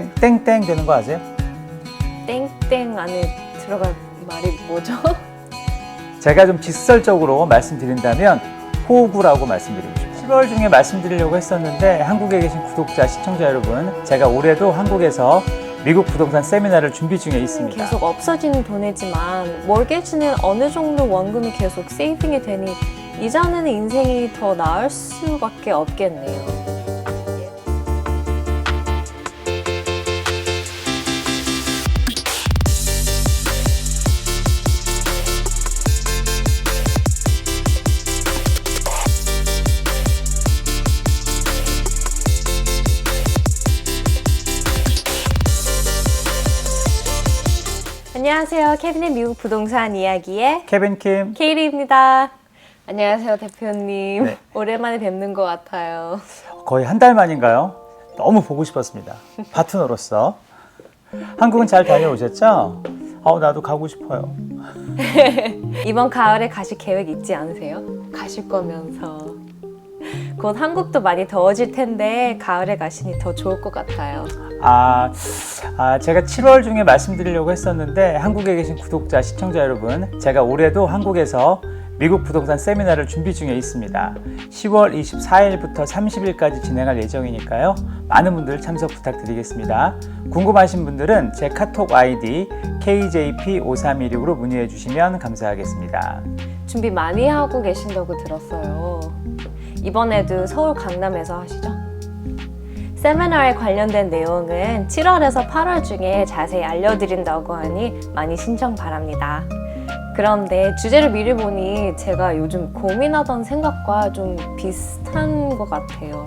땡땡 되는 거 아세요? 땡땡 안에 들어갈 말이 뭐죠? 제가 좀 직설적으로 말씀드린다면 호구라고 말씀드리고 싶어요. 10월 중에 말씀드리려고 했었는데 한국에 계신 구독자, 시청자 여러분, 제가 올해도 한국에서 미국 부동산 세미나를 준비 중에 있습니다. 계속 없어지는 돈이지만 mortgage는 어느 정도 원금이 계속 세이빙이 되니 이자 내는 인생이 더 나을 수밖에 없겠네요. 안녕하세요. 케빈의 미국 부동산 이야기의 케빈 킴. 케이리입니다. 안녕하세요, 대표님. 네. 오랜만에 뵙는 것 같아요. 거의 한 달 만인가요? 너무 보고 싶었습니다. 파트너로서. 한국은 잘 다녀오셨죠? 나도 가고 싶어요. 이번 가을에 가실 계획 있지 않으세요? 가실 거면서. 곧 한국도 많이 더워질 텐데 가을에 가시니 더 좋을 것 같아요. 제가 7월 중에 말씀드리려고 했었는데 한국에 계신 구독자, 시청자 여러분, 제가 올해도 한국에서 미국 부동산 세미나를 준비 중에 있습니다. 10월 24일부터 30일까지 진행할 예정이니까요. 많은 분들 참석 부탁드리겠습니다. 궁금하신 분들은 제 카톡 아이디 KJP5316으로 문의해 주시면 감사하겠습니다. 준비 많이 하고 계신다고 들었어요. 이번에도 서울 강남에서 하시죠? 세미나에 관련된 내용은 7월에서 8월 중에 자세히 알려드린다고 하니 많이 신청 바랍니다. 그런데 주제를 미리 보니 제가 요즘 고민하던 생각과 좀 비슷한 것 같아요.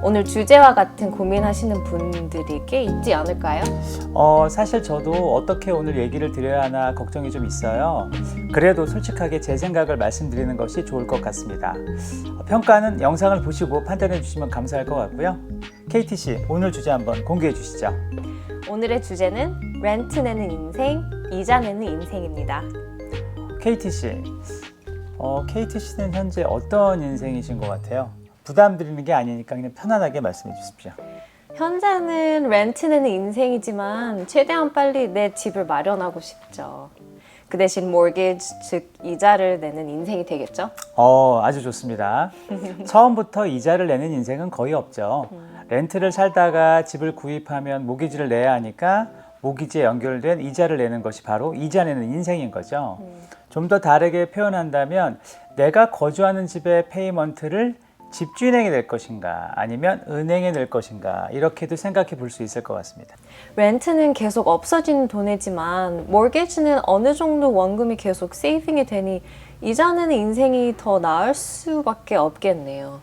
오늘 주제와 같은 고민하시는 분들이 꽤 있지 않을까요? 사실 저도 어떻게 오늘 얘기를 드려야 하나 걱정이 좀 있어요. 그래도 솔직하게 제 생각을 말씀드리는 것이 좋을 것 같습니다. 평가는 영상을 보시고 판단해 주시면 감사할 것 같고요. KT씨, 오늘 주제 한번 공개해 주시죠. 오늘의 주제는 렌트 내는 인생, 이자 내는 인생입니다. KT씨, KT씨는 현재 어떤 인생이신 것 같아요? 부담 드리는 게 아니니까 그냥 편안하게 말씀해 주십시오. 현재는 렌트 내는 인생이지만 최대한 빨리 내 집을 마련하고 싶죠. 그 대신 mortgage, 즉 이자를 내는 인생이 되겠죠? 아주 좋습니다. 처음부터 이자를 내는 인생은 거의 없죠. 렌트를 살다가 집을 구입하면 모기지를 내야 하니까 모기지에 연결된 이자를 내는 것이 바로 이자 내는 인생인 거죠. 좀 더 다르게 표현한다면 내가 거주하는 집의 페이먼트를 집주인에게 낼 것인가 아니면 은행에 낼 것인가 이렇게도 생각해 볼 수 있을 것 같습니다. 렌트는 계속 없어지는 돈이지만 mortgage는 어느 정도 원금이 계속 세이빙이 되니 이자 내는 인생이 더 나을 수밖에 없겠네요.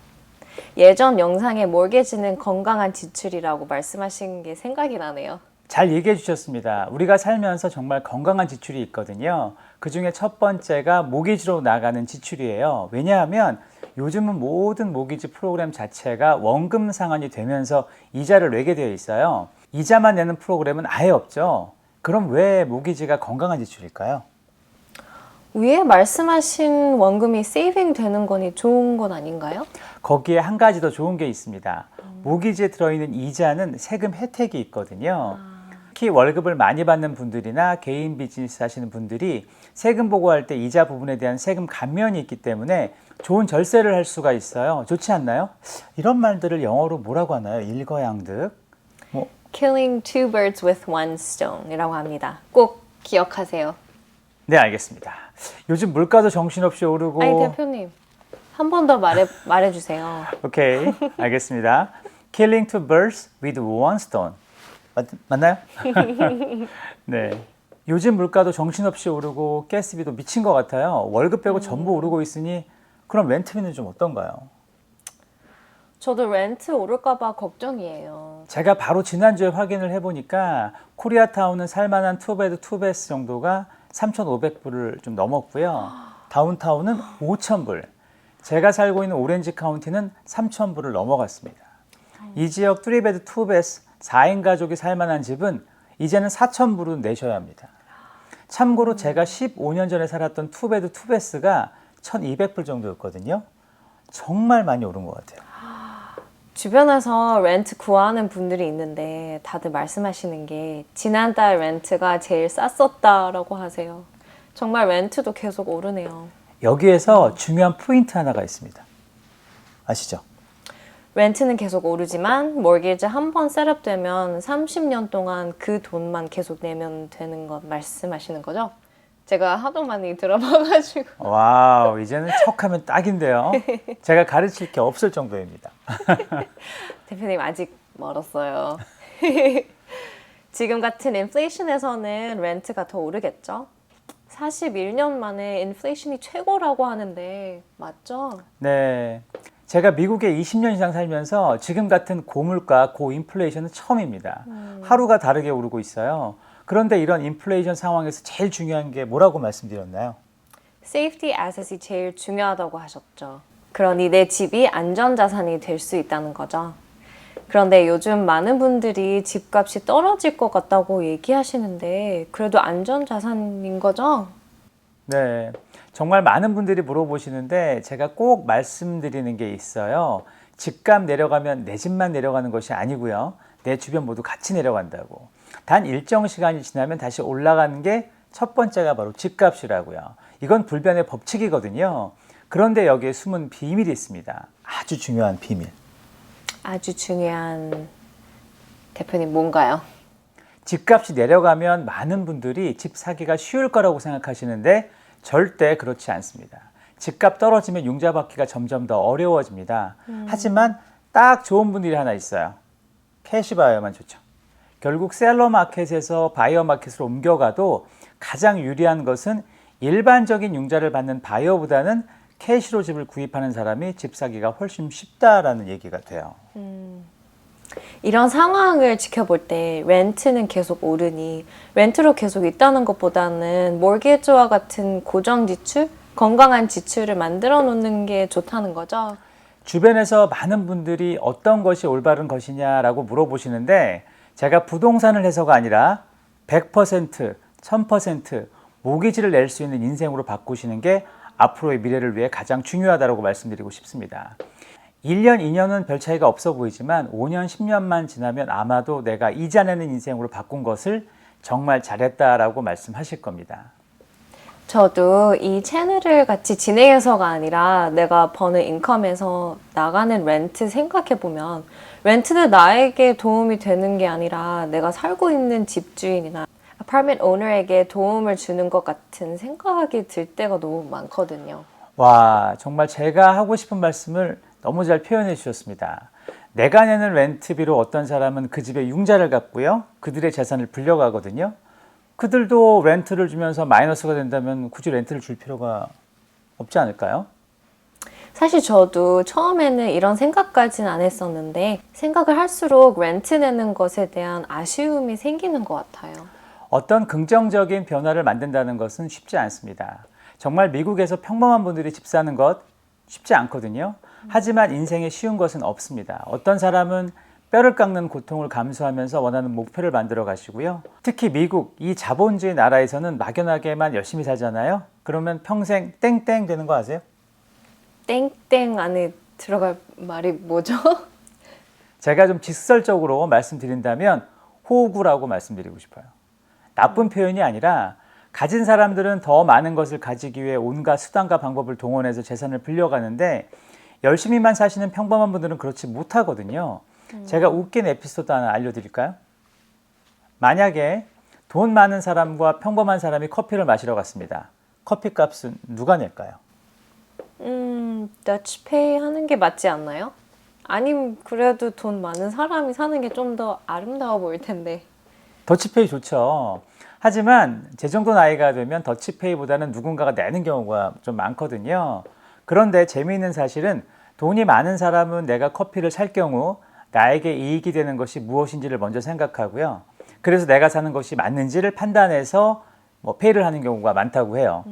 예전 영상에 mortgage는 건강한 지출이라고 말씀하신 게 생각이 나네요. 잘 얘기해 주셨습니다. 우리가 살면서 정말 건강한 지출이 있거든요. 그 중에 첫 번째가 모기지로 나가는 지출이에요. 왜냐하면 요즘은 모든 모기지 프로그램 자체가 원금 상환이 되면서 이자를 내게 되어 있어요. 이자만 내는 프로그램은 아예 없죠. 그럼 왜 모기지가 건강한 지출일까요? 위에 말씀하신 원금이 세이빙 되는 거니 좋은 건 아닌가요? 거기에 한 가지 더 좋은 게 있습니다. 모기지에 들어있는 이자는 세금 혜택이 있거든요. 특히 월급을 많이 받는 분들이나 개인 비즈니스 하시는 분들이 세금 보고할 때 이자 부분에 대한 세금 감면이 있기 때문에 좋은 절세를 할 수가 있어요. 좋지 않나요? 이런 말들을 영어로 뭐라고 하나요? 일거양득. Killing two birds with one stone 이라고 합니다. 꼭 기억하세요. 네, 알겠습니다. 요즘 물가도 정신없이 오르고. 아니 대표님 한 번 더 말해주세요. 오케이, 알겠습니다. Killing two birds with one stone. 맞나요? 네. 요즘 물가도 정신없이 오르고 가스비도 미친 것 같아요. 월급 빼고 전부 오르고 있으니 그럼 렌트비는 좀 어떤가요? 저도 렌트 오를까 봐 걱정이에요. 제가 바로 지난주에 확인을 해보니까 코리아타운은 살만한 투베드 투베스 정도가 3,500불을 좀 넘었고요. 다운타운은 5,000불. 제가 살고 있는 오렌지 카운티는 3,000불을 넘어갔습니다. 이 지역 3베드 투베스 4인 가족이 살만한 집은 이제는 4,000불은 내셔야 합니다. 참고로 제가 15년 전에 살았던 투베드 투베스가 1,200불 정도였거든요. 정말 많이 오른 것 같아요. 주변에서 렌트 구하는 분들이 있는데 다들 말씀하시는 게 지난달 렌트가 제일 쌌었다라고 하세요. 정말 렌트도 계속 오르네요. 여기에서 중요한 포인트 하나가 있습니다. 아시죠? 렌트는 계속 오르지만 mortgage 한 번 셋업되면 30년 동안 그 돈만 계속 내면 되는 것 말씀하시는 거죠? 제가 하도 많이 들어봐가지고. 와우, 이제는 척하면 딱인데요. 제가 가르칠 게 없을 정도입니다. 대표님 아직 멀었어요. 지금 같은 인플레이션에서는 렌트가 더 오르겠죠? 41년 만에 인플레이션이 최고라고 하는데 맞죠? 네. 제가 미국에 20년 이상 살면서 지금 같은 고물가, 고인플레이션은 처음입니다. 하루가 다르게 오르고 있어요. 그런데 이런 인플레이션 상황에서 제일 중요한 게 뭐라고 말씀드렸나요? Safety asset이 제일 중요하다고 하셨죠. 그러니 내 집이 안전자산이 될 수 있다는 거죠. 그런데 요즘 많은 분들이 집값이 떨어질 것 같다고 얘기하시는데 그래도 안전자산인 거죠? 네. 정말 많은 분들이 물어보시는데 제가 꼭 말씀드리는 게 있어요. 집값 내려가면 내 집만 내려가는 것이 아니고요. 내 주변 모두 같이 내려간다고. 단 일정 시간이 지나면 다시 올라가는 게 첫 번째가 바로 집값이라고요. 이건 불변의 법칙이거든요. 그런데 여기에 숨은 비밀이 있습니다. 아주 중요한 비밀. 아주 중요한 대표님 뭔가요? 집값이 내려가면 많은 분들이 집 사기가 쉬울 거라고 생각하시는데 절대 그렇지 않습니다. 집값 떨어지면 융자 받기가 점점 더 어려워집니다. 하지만 딱 좋은 분들이 하나 있어요. 캐시바이어만 좋죠. 결국 셀러 마켓에서 바이어 마켓으로 옮겨가도 가장 유리한 것은 일반적인 융자를 받는 바이어보다는 캐시로 집을 구입하는 사람이 집 사기가 훨씬 쉽다라는 얘기가 돼요. 이런 상황을 지켜볼 때 렌트는 계속 오르니 렌트로 계속 있다는 것보다는 몰게지와 같은 고정 지출, 건강한 지출을 만들어 놓는 게 좋다는 거죠. 주변에서 많은 분들이 어떤 것이 올바른 것이냐라고 물어보시는데 제가 부동산을 해서가 아니라 100%, 1000% 모기지를 낼 수 있는 인생으로 바꾸시는 게 앞으로의 미래를 위해 가장 중요하다고 말씀드리고 싶습니다. 1년, 2년은 별 차이가 없어 보이지만 5년, 10년만 지나면 아마도 내가 이자 내는 인생으로 바꾼 것을 정말 잘했다라고 말씀하실 겁니다. 저도 이 채널을 같이 진행해서가 아니라 내가 버는 인컴에서 나가는 렌트 생각해보면 렌트는 나에게 도움이 되는 게 아니라 내가 살고 있는 집주인이나 아파트먼트 오너에게 도움을 주는 것 같은 생각이 들 때가 너무 많거든요. 와, 정말 제가 하고 싶은 말씀을 너무 잘 표현해 주셨습니다. 내가 내는 렌트비로 어떤 사람은 그 집에 융자를 갚고요. 그들의 재산을 불려가거든요. 그들도 렌트를 주면서 마이너스가 된다면 굳이 렌트를 줄 필요가 없지 않을까요? 사실 저도 처음에는 이런 생각까지는 안 했었는데 생각을 할수록 렌트 내는 것에 대한 아쉬움이 생기는 것 같아요. 어떤 긍정적인 변화를 만든다는 것은 쉽지 않습니다. 정말 미국에서 평범한 분들이 집 사는 것 쉽지 않거든요. 하지만 인생에 쉬운 것은 없습니다. 어떤 사람은 뼈를 깎는 고통을 감수하면서 원하는 목표를 만들어 가시고요. 특히 미국, 이 자본주의 나라에서는 막연하게만 열심히 살잖아요. 그러면 평생 땡땡 되는 거 아세요? 땡땡 안에 들어갈 말이 뭐죠? 제가 좀 직설적으로 말씀드린다면 호구라고 말씀드리고 싶어요. 나쁜 표현이 아니라 가진 사람들은 더 많은 것을 가지기 위해 온갖 수단과 방법을 동원해서 재산을 불려가는데 열심히만 사시는 평범한 분들은 그렇지 못하거든요. 제가 웃긴 에피소드 하나 알려드릴까요? 만약에 돈 많은 사람과 평범한 사람이 커피를 마시러 갔습니다. 커피 값은 누가 낼까요? 더치페이 하는 게 맞지 않나요? 아니면 그래도 돈 많은 사람이 사는 게 좀 더 아름다워 보일 텐데. 더치페이 좋죠. 하지만 제 정도 나이가 되면 더치페이보다는 누군가가 내는 경우가 좀 많거든요. 그런데 재미있는 사실은 돈이 많은 사람은 내가 커피를 살 경우 나에게 이익이 되는 것이 무엇인지를 먼저 생각하고요. 그래서 내가 사는 것이 맞는지를 판단해서 페이를 하는 경우가 많다고 해요.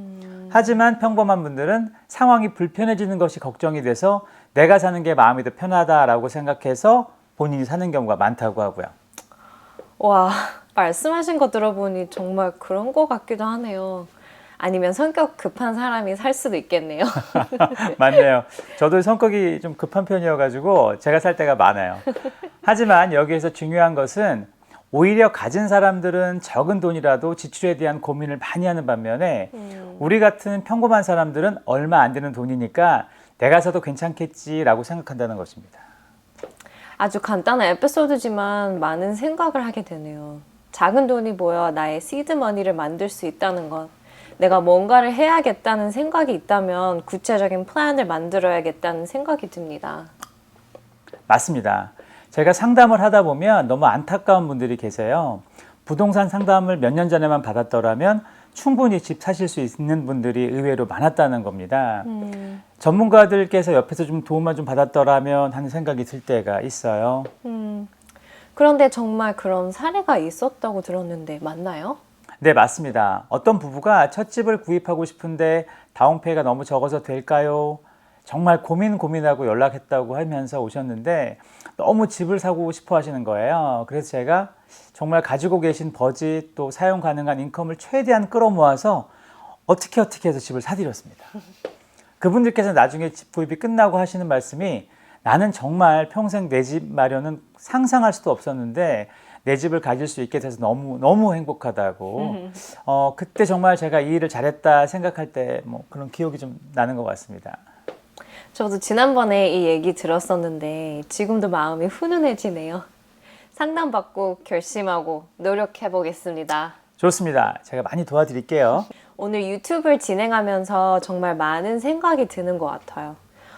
하지만 평범한 분들은 상황이 불편해지는 것이 걱정이 돼서 내가 사는 게 마음이 더 편하다라고 생각해서 본인이 사는 경우가 많다고 하고요. 와, 말씀하신 거 들어보니 정말 그런 거 같기도 하네요. 아니면 성격 급한 사람이 살 수도 있겠네요. 맞네요. 저도 성격이 좀 급한 편이어가지고 제가 살 때가 많아요. 하지만 여기에서 중요한 것은 오히려 가진 사람들은 적은 돈이라도 지출에 대한 고민을 많이 하는 반면에 우리 같은 평범한 사람들은 얼마 안 되는 돈이니까 내가 사도 괜찮겠지라고 생각한다는 것입니다. 아주 간단한 에피소드지만 많은 생각을 하게 되네요. 작은 돈이 모여 나의 시드머니를 만들 수 있다는 것. 내가 뭔가를 해야겠다는 생각이 있다면 구체적인 플랜을 만들어야겠다는 생각이 듭니다. 맞습니다. 제가 상담을 하다 보면 너무 안타까운 분들이 계세요. 부동산 상담을 몇 년 전에만 받았더라면 충분히 집 사실 수 있는 분들이 의외로 많았다는 겁니다. 전문가들께서 옆에서 좀 도움만 좀 받았더라면 하는 생각이 들 때가 있어요. 그런데 정말 그런 사례가 있었다고 들었는데 맞나요? 네, 맞습니다. 어떤 부부가 첫 집을 구입하고 싶은데 다운페이가 너무 적어서 될까요? 정말 고민하고 연락했다고 하면서 오셨는데 너무 집을 사고 싶어 하시는 거예요. 그래서 제가 정말 가지고 계신 버짓 또 사용 가능한 인컴을 최대한 끌어모아서 어떻게 해서 집을 사드렸습니다. 그분들께서 나중에 집 구입이 끝나고 하시는 말씀이 나는 정말 평생 내 집 마련은 상상할 수도 없었는데 내 집을 가질 수 있게 돼서 너무 행복하다고 그때 정말 제가 이 일을 잘했다 생각할 때 뭐 그런 기억이 좀 나는 것 같습니다. 저도 지난번에 이 얘기 들었었는데 지금도 마음이 훈훈해지네요. 상담받고 결심하고 노력해 보겠습니다. 좋습니다. 제가 많이 도와드릴게요. 오늘 유튜브를 진행하면서 정말 많은 생각이 드는 것 같아요.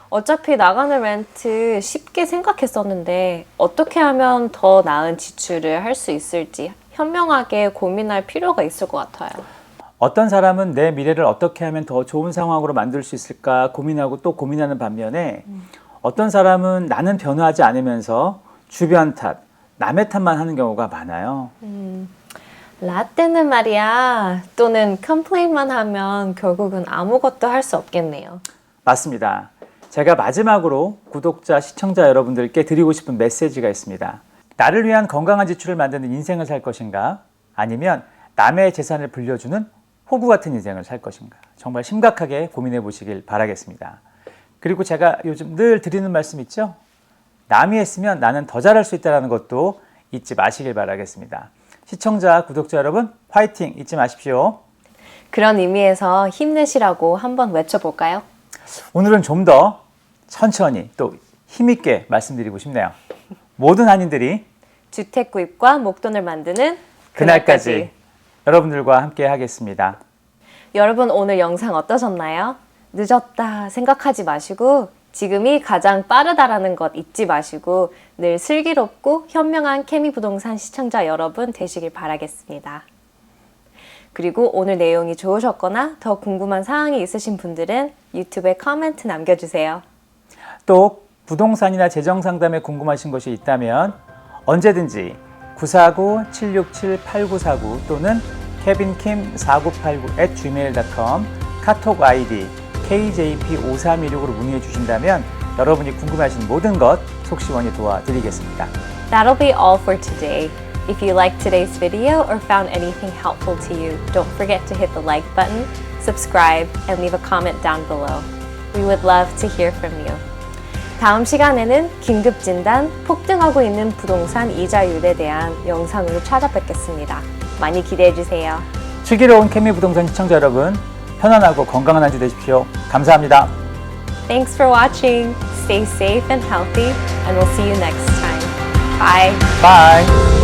어차피 나가는 렌트 쉽게 생각했었는데 어떻게 하면 더 나은 지출을 할 수 있을지 현명하게 고민할 필요가 있을 것 같아요. 어떤 사람은 내 미래를 어떻게 하면 더 좋은 상황으로 만들 수 있을까 고민하고 또 고민하는 반면에 어떤 사람은 나는 변화하지 않으면서 주변 탓, 남의 탓만 하는 경우가 많아요. 라떼는 말이야 또는 컴플레인만 하면 결국은 아무것도 할 수 없겠네요. 맞습니다. 제가 마지막으로 구독자, 시청자 여러분들께 드리고 싶은 메시지가 있습니다. 나를 위한 건강한 지출을 만드는 인생을 살 것인가? 아니면 남의 재산을 불려주는 호구 같은 인생을 살 것인가? 정말 심각하게 고민해 보시길 바라겠습니다. 그리고 제가 요즘 늘 드리는 말씀 있죠? 남이 했으면 나는 더 잘할 수 있다는 것도 잊지 마시길 바라겠습니다. 시청자, 구독자 여러분, 화이팅 잊지 마십시오. 그런 의미에서 힘내시라고 한번 외쳐볼까요? 오늘은 좀 더 천천히 또 힘있게 말씀드리고 싶네요. 모든 한인들이 주택 구입과 목돈을 만드는 그날까지 여러분들과 함께 하겠습니다. 여러분 오늘 영상 어떠셨나요? 늦었다 생각하지 마시고 지금이 가장 빠르다라는 것 잊지 마시고 늘 슬기롭고 현명한 케미부동산 시청자 여러분 되시길 바라겠습니다. 그리고 오늘 내용이 좋으셨거나 더 궁금한 사항이 있으신 분들은 유튜브에 코멘트 남겨주세요. 또 부동산이나 재정 상담에 궁금하신 것이 있다면 언제든지 949-767-8949 또는 kevinkim4989@gmail.com 카톡 아이디 KJP53169로 문의해 주신다면 여러분이 궁금하신 모든 것 속시원히 도와드리겠습니다. That'll be all for today. If you liked today's video or found anything helpful to you, don't forget to hit the like button, subscribe, and leave a comment down below. We would love to hear from you. 다음 시간에는 긴급진단, 폭등하고 있는 부동산 이자율에 대한 영상으로 찾아뵙겠습니다. 많이 기대해주세요. 슬기로운 케미 부동산 시청자 여러분, 편안하고 건강한 한 주 되십시오. 감사합니다. Thanks for watching. Stay safe and healthy, and we'll see you next time. Bye. Bye.